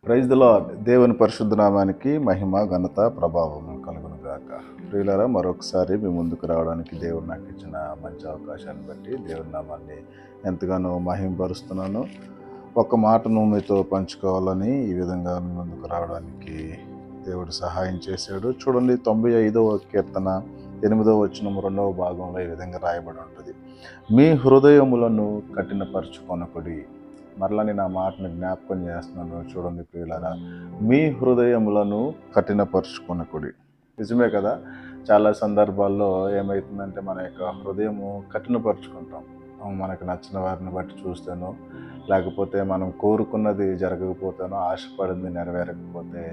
Praise the lord. దేవుని పరిశుద్ధ నామానికి మహిమ, ఘనత, ప్రభావం కలుగును గాక. ప్రియులారా, మరొకసారి మీ ముందుకు రావడానికి దేవుడు నాకు ఇచ్చిన మంచి అవకాశాన్ని బట్టి దేవుని నామాన్ని ఎంతగానో మహిమపరుస్తున్నాను. ఒక మాటను మీతో పంచుకోవాలని ఈ విధంగా మీ ముందుకు రావడానికి దేవుడు సహాయం చేశాడు. చూడండి, 95వ కీర్తన 8వ వచనం 2వ భాగంలో ఈ విధంగా రాయబడి ఉంటుంది: మీ హృదయములను కఠినపరచుకొనకుడి. మరలా నేను ఆ మాటను జ్ఞాపకం చేస్తున్నాను. చూడండి ప్రియులారా, మీ హృదయములను కఠినపరుచుకొనకుడి. నిజమే కదా. చాలా సందర్భాల్లో ఏమవుతుందంటే మన యొక్క హృదయము కఠినపరుచుకుంటాం. మనకు నచ్చిన వారిని బట్టి చూస్తాను, లేకపోతే మనం కోరుకున్నది జరగకపోతేనో, ఆశపడింది నెరవేరకపోతే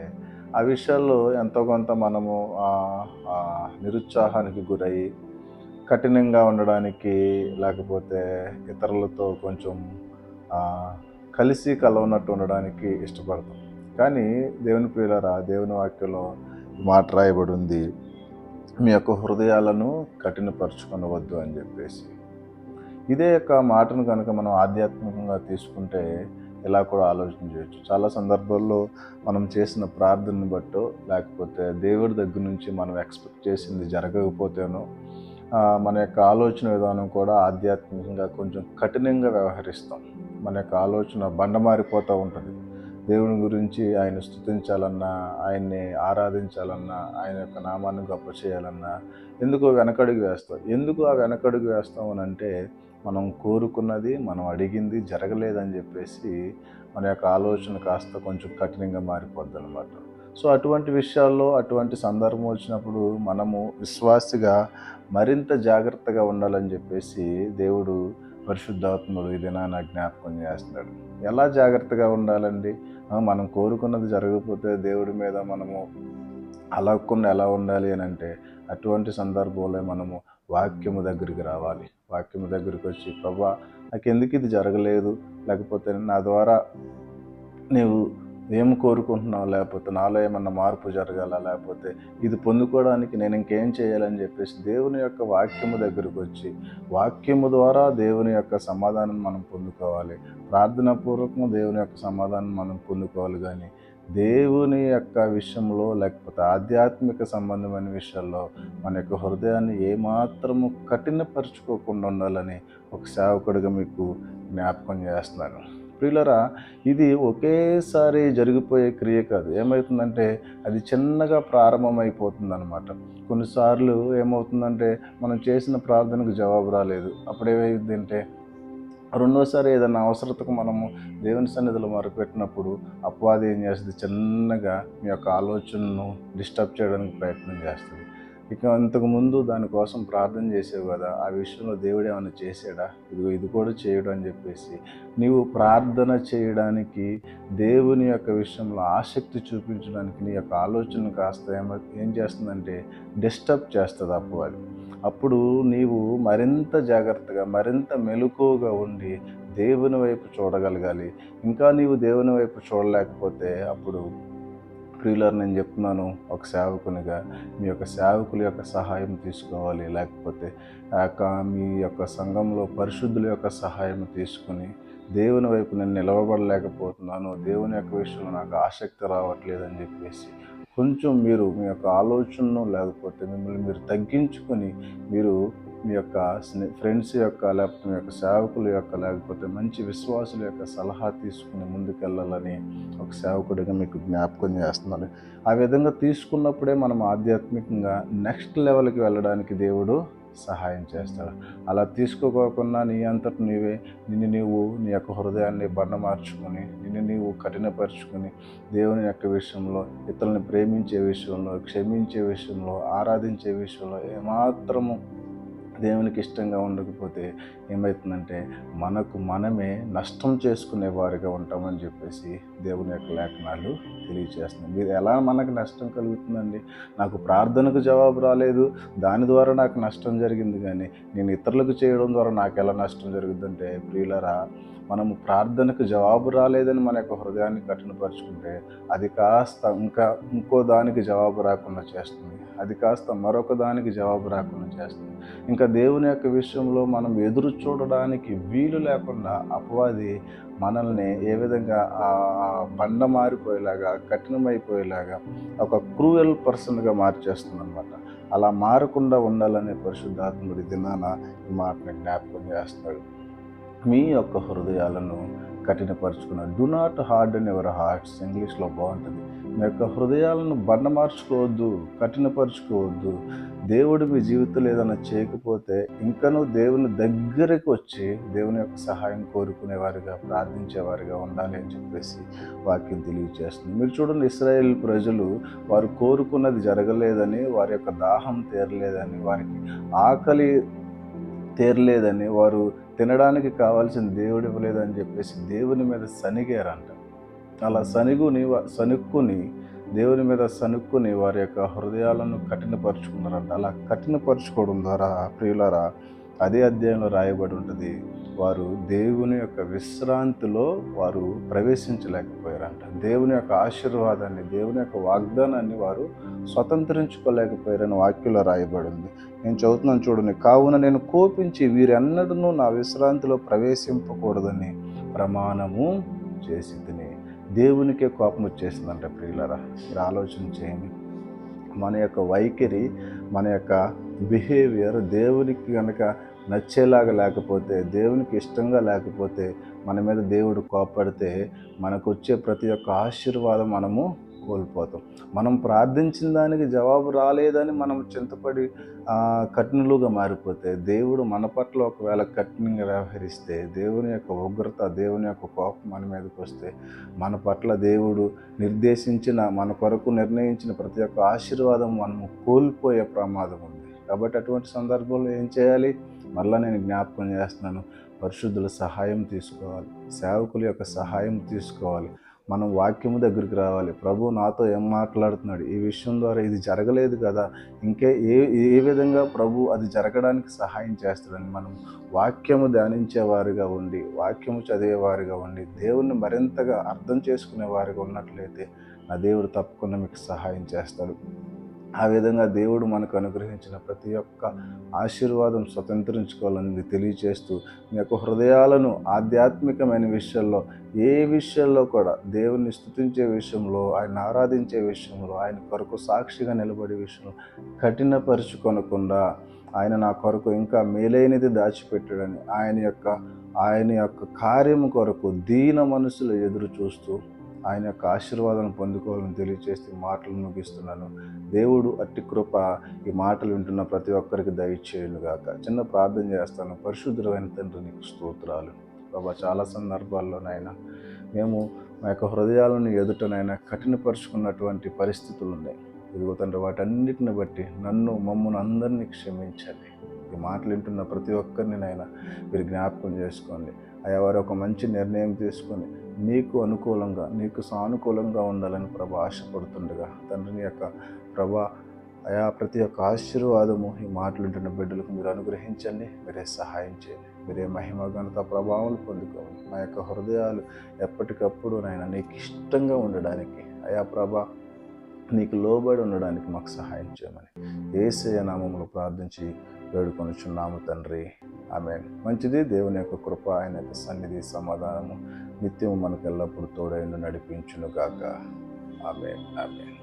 ఆ విషయాల్లో ఎంతో కొంత మనము నిరుత్సాహానికి గురయ్యి కఠినంగా ఉండడానికి, లేకపోతే ఇతరులతో కొంచెం కలిసి కలవనట్టు ఉండడానికి ఇష్టపడతాం. కానీ దేవుని ప్రియులారా, దేవుని వాక్యంలో మాట రాయబడి ఉంది: మీ యొక్క హృదయాలను కఠినపరచుకొనవద్దు అని చెప్పేసి. ఇదే యొక్క మాటను కనుక మనం ఆధ్యాత్మికంగా తీసుకుంటే ఇలా కూడా ఆలోచన చేయొచ్చు. చాలా సందర్భాల్లో మనం చేసిన ప్రార్థనను బట్టో, లేకపోతే దేవుడి దగ్గర నుంచి మనం ఎక్స్పెక్ట్ చేసింది జరగకపోతేనో మన యొక్క ఆలోచన విధానం కూడా ఆధ్యాత్మికంగా కొంచెం కఠినంగా వ్యవహరిస్తాం. మన యొక్క ఆలోచన బండమారిపోతూ ఉంటుంది. దేవుని గురించి ఆయన స్తుతించాలన్నా, ఆయన్ని ఆరాధించాలన్నా, ఆయన యొక్క నామాన్ని గొప్ప చేయాలన్నా ఎందుకో వెనకడుగు వేస్తాం. ఎందుకు ఆ వెనకడుగు వేస్తాం అని అంటే, మనం కోరుకున్నది, మనం అడిగింది జరగలేదని చెప్పేసి మన యొక్క ఆలోచన కాస్త కొంచెం కఠినంగా మారిపోద్ది అనమాట. సో అటువంటి విషయాల్లో, అటువంటి సందర్భం వచ్చినప్పుడు మనము విశ్వాసిగా మరింత జాగ్రత్తగా ఉండాలని చెప్పేసి దేవుడు పరిశుద్ధాత్ముడు ఈ దినాన జ్ఞాపకం చేస్తున్నాడు. ఎలా జాగ్రత్తగా ఉండాలండి? మనం కోరుకున్నది జరగకపోతే దేవుడి మీద మనము అలగకుండా ఎలా ఉండాలి అని అంటే, అటువంటి సందర్భంలో మనము వాక్యము దగ్గరికి రావాలి. వాక్యము దగ్గరికి వచ్చి, ప్రభువా, నాకు ఎందుకు ఇది జరగలేదు, లేకపోతే నా ద్వారా నీవు ఏం కోరుకుంటున్నావు, లేకపోతే నాలో ఏమన్నా మార్పు జరగాల, లేకపోతే ఇది పొందుకోవడానికి నేను ఇంకేం చేయాలని చెప్పేసి దేవుని యొక్క వాక్యము దగ్గరకు వచ్చి, వాక్యము ద్వారా దేవుని యొక్క సమాధానం మనం పొందుకోవాలి. ప్రార్థనాపూర్వకంగా దేవుని యొక్క సమాధానం మనం పొందుకోవాలి. కానీ దేవుని యొక్క విషయంలో, లేకపోతే ఆధ్యాత్మిక సంబంధమైన విషయాల్లో మన యొక్క హృదయాన్ని ఏమాత్రము కఠినపరుచుకోకుండా ఉండాలని ఒక సేవకుడిగా మీకు జ్ఞాపకం చేస్తున్నాను. ప్రియులరా, ఇది ఒకేసారి జరిగిపోయే క్రియ కాదు. ఏమవుతుందంటే అది చిన్నగా ప్రారంభమైపోతుంది అనమాట. కొన్నిసార్లు ఏమవుతుందంటే, మనం చేసిన ప్రార్థనకు జవాబు రాలేదు. అప్పుడు ఏమైందంటే, రెండోసారి ఏదైనా అవసరతకు మనము దేవుని సన్నిధిలో మొరపెట్టినప్పుడు అపవాది ఏం చేస్తుంది, చిన్నగా మీ యొక్క ఆలోచనను డిస్టర్బ్ చేయడానికి ప్రయత్నం చేస్తుంది. ఇక అంతకుముందు దానికోసం ప్రార్థన చేసేవు కదా, ఆ విషయంలో దేవుడు ఏమైనా చేశాడా, ఇది కూడా చేయడు అని చెప్పేసి నీవు ప్రార్థన చేయడానికి, దేవుని యొక్క విషయంలో ఆసక్తి చూపించడానికి నీ యొక్క ఆలోచన కాస్త ఏం చేస్తుందంటే డిస్టర్బ్ చేస్తుంది అపవాది. అప్పుడు నీవు మరింత జాగ్రత్తగా, మరింత మెలకువగా ఉండి దేవుని వైపు చూడగలగాలి. ఇంకా నీవు దేవుని వైపు చూడలేకపోతే అప్పుడు ప్రియులారా, నేను చెప్తున్నాను ఒక సేవకునిగా, మీ యొక్క సేవకుల యొక్క సహాయం తీసుకోవాలి. లేకపోతే మీ యొక్క సంఘంలో పరిశుద్ధుల యొక్క సహాయం తీసుకుని, దేవుని వైపు నేను నిలవబడలేకపోతున్నాను, దేవుని యొక్క విషయంలో నాకు ఆసక్తి రావట్లేదు అని చెప్పేసి కొంచెం మీరు మీ యొక్క ఆలోచనను, లేకపోతే మిమ్మల్ని మీరు తగ్గించుకొని, మీరు మీ యొక్క ఫ్రెండ్స్ యొక్క, లేకపోతే మీ యొక్క సేవకుల యొక్క, లేకపోతే మంచి విశ్వాసుల యొక్క సలహా తీసుకుని ముందుకెళ్ళాలని ఒక సేవకుడిగా మీకు జ్ఞాపకం చేస్తున్నాను. ఆ విధంగా తీసుకున్నప్పుడే మనం ఆధ్యాత్మికంగా నెక్స్ట్ లెవెల్కి వెళ్ళడానికి దేవుడు సహాయం చేస్తాడు. అలా తీసుకోకుండా నీ అంతట నీవే నీవు నీ యొక్క హృదయాన్ని బండమార్చుకొని, నీవు కఠినపరుచుకొని, దేవుని యొక్క విషయంలో, ఇతరులను ప్రేమించే విషయంలో, క్షమించే విషయంలో, ఆరాధించే విషయంలో ఏమాత్రము దేవునికి ఇష్టంగా ఉండకపోతే ఏమవుతుందంటే మనకు మనమే నష్టం చేసుకునే వారిగా ఉంటామని చెప్పేసి దేవుని యొక్క లేఖనాలు తెలియజేస్తున్నాయి. మీరు ఎలా మనకు నష్టం కలుగుతుందండి? నాకు ప్రార్థనకు జవాబు రాలేదు, దాని ద్వారా నాకు నష్టం జరిగింది, కానీ నేను ఇతరులకు చేయడం ద్వారా నాకు ఎలా నష్టం జరుగుతుందంటే, ప్రియులరా, మనము ప్రార్థనకు జవాబు రాలేదని మన యొక్క హృదయాన్ని కఠినపరుచుకుంటే అది కాస్త ఇంకో దానికి జవాబు రాకుండా చేస్తుంది. అది కాస్త మరొక దానికి జవాబు రాకుండా చేస్తుంది. ఇంకా దేవుని యొక్క విషయంలో మనం ఎదురు చూడడానికి వీలు లేకుండా అపవాది మనల్ని ఏ విధంగా బండ మారిపోయేలాగా, కఠినమైపోయేలాగా ఒక క్రూయల్ పర్సన్గా మార్చేస్తుందన్నమాట. అలా మారకుండా ఉండాలనే పరిశుద్ధాత్ముడి దినాన ఈ మాటని జ్ఞాపకం చేస్తాడు. మీ యొక్క హృదయాలను కఠినపరుచుకున్న do not harden your hearts, ఇంగ్లీష్లో బాగుంటుంది. మీ యొక్క హృదయాలను బండమార్చుకోవద్దు, కఠినపరుచుకోవద్దు. దేవుడు మీ జీవితంలో ఏదైనా చేయకపోతే ఇంకనూ దేవుని దగ్గరికి వచ్చి దేవుని యొక్క సహాయం కోరుకునేవారిగా, ప్రార్థించేవారిగా ఉండాలి అని చెప్పేసి వాక్యం తెలియజేస్తుంది. మీరు చూడండి, ఇశ్రాయేల్ ప్రజలు వారు కోరుకున్నది జరగలేదని, వారి యొక్క దాహం తీరలేదని, వారికి ఆకలి తీరలేదని, వారు తినడానికి కావాల్సిన దేవుడు ఇవ్వలేదని చెప్పేసి దేవుని మీద సనిగారంట. అలా సనుక్కుని దేవుని మీద సనుక్కుని వారి యొక్క హృదయాలను కఠినపరుచుకున్నారంట. అలా కఠినపరుచుకోవడం ద్వారా ప్రియులారా, అదే అధ్యాయంలో రాయబడి ఉంటుంది, వారు దేవుని యొక్క విశ్రాంతిలో వారు ప్రవేశించలేకపోయారంట. దేవుని యొక్క ఆశీర్వాదాన్ని, దేవుని యొక్క వాగ్దానాన్ని వారు స్వతంత్రించుకోలేకపోయారని వాక్యంలో రాయబడి ఉంది. నేను చదువుతున్నాను చూడండి. కావున నేను కోపించి వీరెన్నడూ నా విశ్రాంతిలో ప్రవేశింపకూడదని ప్రమాణము చేసి తిని. దేవునికే కోపం వచ్చేసిందంట ప్రియులారా. మీరు ఆలోచన చేయండి. మన యొక్క వైఖరి, మన యొక్క బిహేవియర్ దేవునికి కనుక నచ్చేలాగా లేకపోతే, దేవునికి ఇష్టంగా లేకపోతే, మన మీద దేవుడు కోపడితే మనకు వచ్చే ప్రతి ఒక్క ఆశీర్వాదం మనము కోల్పోతాం. మనం ప్రార్థించిన దానికి జవాబు రాలేదని మనం చింతపడి కఠినులుగా మారిపోతే, దేవుడు మన పట్ల ఒకవేళ కఠినంగా వ్యవహరిస్తే, దేవుని యొక్క ఉగ్రత, దేవుని యొక్క కోపం మన మీదకి వస్తే, మన పట్ల దేవుడు నిర్దేశించిన, మన కొరకు నిర్ణయించిన ప్రతి ఒక్క ఆశీర్వాదం మనము కోల్పోయే ప్రమాదం ఉంది. కాబట్టి అటువంటి సందర్భంలో ఏం చేయాలి? మరలా నేను జ్ఞాపకం చేస్తున్నాను, పరిశుద్ధుల సహాయం తీసుకోవాలి, సేవకుల యొక్క సహాయం తీసుకోవాలి. మనం వాక్యము దగ్గరికి రావాలి. ప్రభు నాతో ఏం మాట్లాడుతున్నాడు, ఈ విషయం ద్వారా ఇది జరగలేదు కదా, ఏ విధంగా ప్రభు అది జరగడానికి సహాయం చేస్తాడని మనం వాక్యము ధ్యానించేవారిగా ఉండి, వాక్యము చదివేవారిగా ఉండి, దేవుణ్ణి మరింతగా అర్థం చేసుకునేవారిగా ఉన్నట్లయితే నా దేవుడు తప్పకుండా మీకు సహాయం చేస్తాడు. ఆ విధంగా దేవుడు మనకు అనుగ్రహించిన ప్రతి ఒక్క ఆశీర్వాదం స్వతంత్రించుకోవాలని తెలియచేస్తూ, మీ యొక్క హృదయాలను ఆధ్యాత్మికమైన విషయాల్లో, ఏ విషయాల్లో కూడా దేవుణ్ణి స్తుతించే విషయంలో, ఆయన ఆరాధించే విషయంలో, ఆయన కొరకు సాక్షిగా నిలబడే విషయంలో కఠినపరుచుకొనకుండా, ఆయన నా కొరకు ఇంకా మేలైనది దాచిపెట్టాడని ఆయన యొక్క కార్యము కొరకు దీన మనసులో ఎదురు చూస్తూ ఆయన యొక్క ఆశీర్వాదాన్ని పొందుకోవాలని తెలియచేస్తే మాటలు ముగిస్తున్నాను. దేవుడు అట్టి కృప ఈ మాటలు వింటున్న ప్రతి ఒక్కరికి దయచేయునుగాక. చిన్న ప్రార్థన చేస్తాను. పరిశుద్ధుడైన తండ్రి, నీకు స్తోత్రాలు ప్రభా. చాలా సందర్భాల్లోనైనా మేము మా యొక్క హృదయాలను ఎదుటనైనా కఠినపరుచుకున్నటువంటి పరిస్థితులు ఉన్నాయి. ఇదిగో తండ్రి, వాటన్నిటిని బట్టి మమ్మల్ని అందరినీ క్షమించండి. ఈ మాటలు వింటున్న ప్రతి ఒక్కరిని నైనా మీరు జ్ఞాపకం చేసుకోండి. అయ్యా, వారు ఒక మంచి నిర్ణయం తీసుకొని నీకు అనుకూలంగా, నీకు సానుకూలంగా ఉండాలని ప్రభా ఆశపడుతుండగా తండ్రిని యొక్క ప్రభా అయా ప్రతి ఒక్క ఆశీర్వాదము ఈ మాటలు వింటున్న బిడ్డలకు మీరు అనుగ్రహించండి. మీరే సహాయం చేయండి. మీరే మహిమ ఘనత ప్రభావం పొందుకోవాలి. మా యొక్క హృదయాలు ఎప్పటికప్పుడు నాయన నీకు ఇష్టంగా ఉండడానికి, అయా ప్రభా నీకు లోబడి ఉండడానికి మాకు సహాయం చేయమని యేసయ్య నామములో ప్రార్థించి వేడుకొనుచున్నాము తండ్రి. ఆమేన్. మంచిది. దేవుని యొక్క కృప, ఆయన యొక్క సన్నిధి, సమాధానము నిత్యము మనకు ఎల్లప్పుడూ తోడైండు నడిపించును గాక. ఆమేన్. ఆమేన్.